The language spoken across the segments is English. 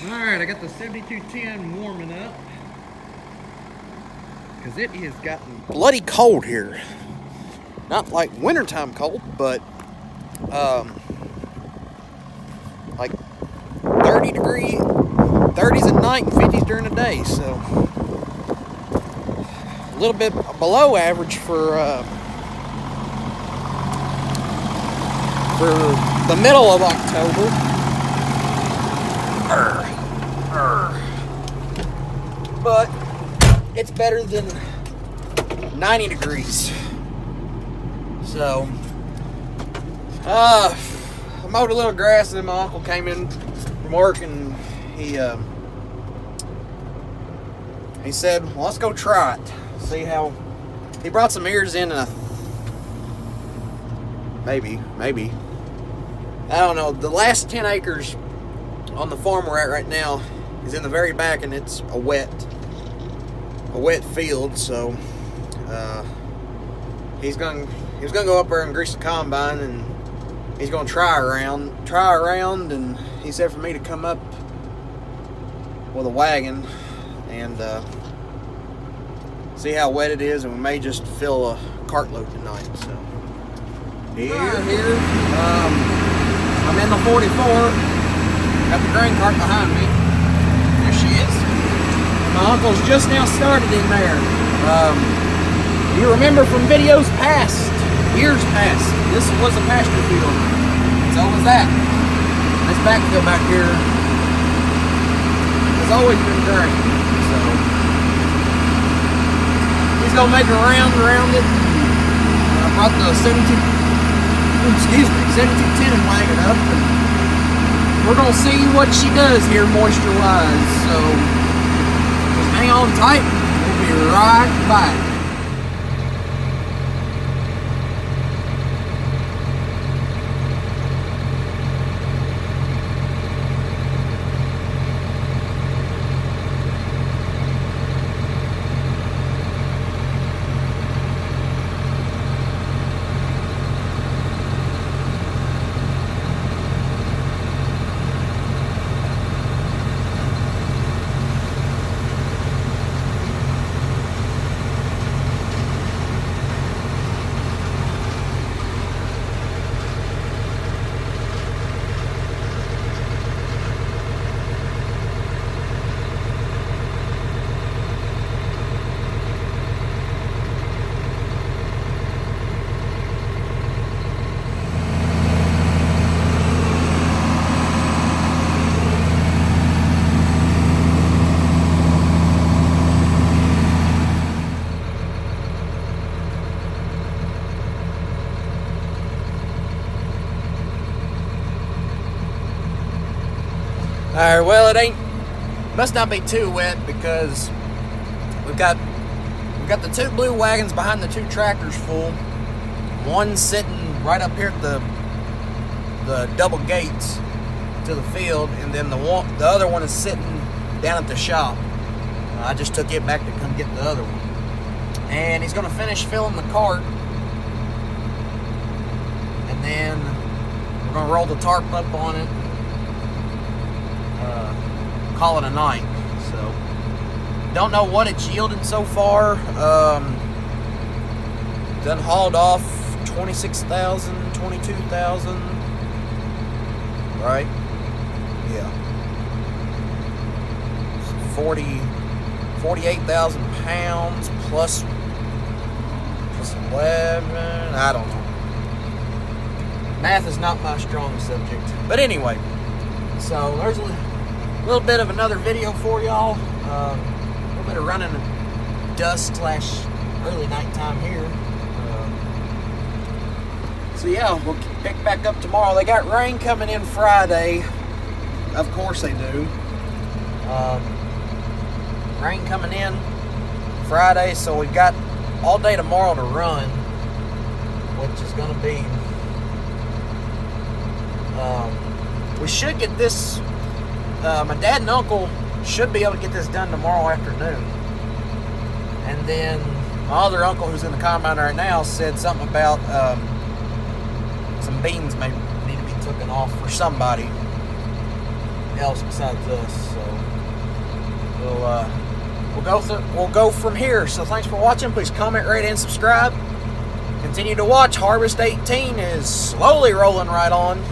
Alright, I got the 7210 warming up. Because it has gotten bloody cold here. Not like wintertime cold, but like 30s at night and 50s during the day. So a little bit below average for the middle of October. But it's better than 90 degrees. So, I mowed a little grass, and then my uncle came in from work, and he said, well, let's go try it. See how, he brought some ears in, and maybe, I don't know, the last 10 acres on the farm we're at right now is in the very back, and it's a wet field, so he was gonna go up there and grease the combine, and he's gonna try around, and he said for me to come up with a wagon and see how wet it is, and we may just fill a cartload tonight. So here, I'm in the 44. Got the grain cart behind me. There she is. My uncle's just now started in there. You remember from videos past, years past, this was a pasture field. So was that. This backfield back here has always been grain. So he's gonna make a round around it. I brought the 7210 and wagon up. We're gonna see what she does here moisture-wise. So just hang on tight. We'll be right back. Alright, well, must not be too wet, because we've got the two blue wagons behind the two tractors full. One sitting right up here at the double gates to the field, and then the other one is sitting down at the shop. I just took it back to come get the other one. And he's gonna finish filling the cart, and then we're gonna roll the tarp up on it. Call it a night. So don't know what it's yielded so far. Done hauled off 26,000, 22,000, right? Yeah, 48,000 pounds plus 11. I don't know. Math is not my strong subject, but anyway. So there's a little bit of another video for y'all. A little bit of running dust / early nighttime here. So yeah, we'll pick back up tomorrow. They got rain coming in Friday. Of course they do. Rain coming in Friday, so we've got all day tomorrow to run, which is going to be... we should get this... my dad and uncle should be able to get this done tomorrow afternoon. And then my other uncle, who's in the combine right now, said something about some beans may need to be taken off for somebody. else besides us. So we'll go from here. So thanks for watching. Please comment, rate, and subscribe. Continue to watch. Harvest 18 is slowly rolling right on.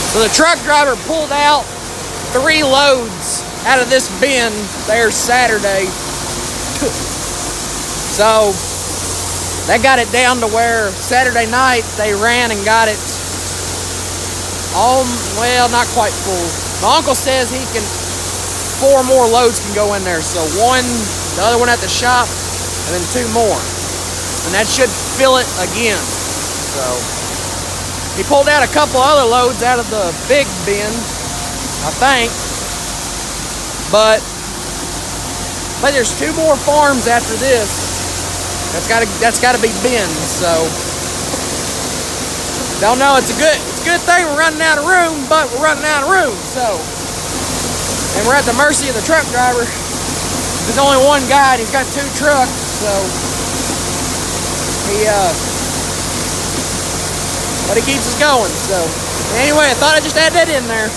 So the truck driver pulled out 3 loads out of this bin there Saturday. So they got it down to where Saturday night they ran and got it all, well, not quite full. My uncle says he can, 4 more loads can go in there. So 1, the other one at the shop, and then 2 more. And that should fill it again. So he pulled out a couple other loads out of the big bin, I think. But there's 2 more farms after this. That's gotta be bins. So don't know. It's a good thing we're running out of room, but we're running out of room. So, and we're at the mercy of the truck driver. There's only one guy, and he's got 2 trucks. So but he keeps us going. So anyway, I thought I'd just add that in there.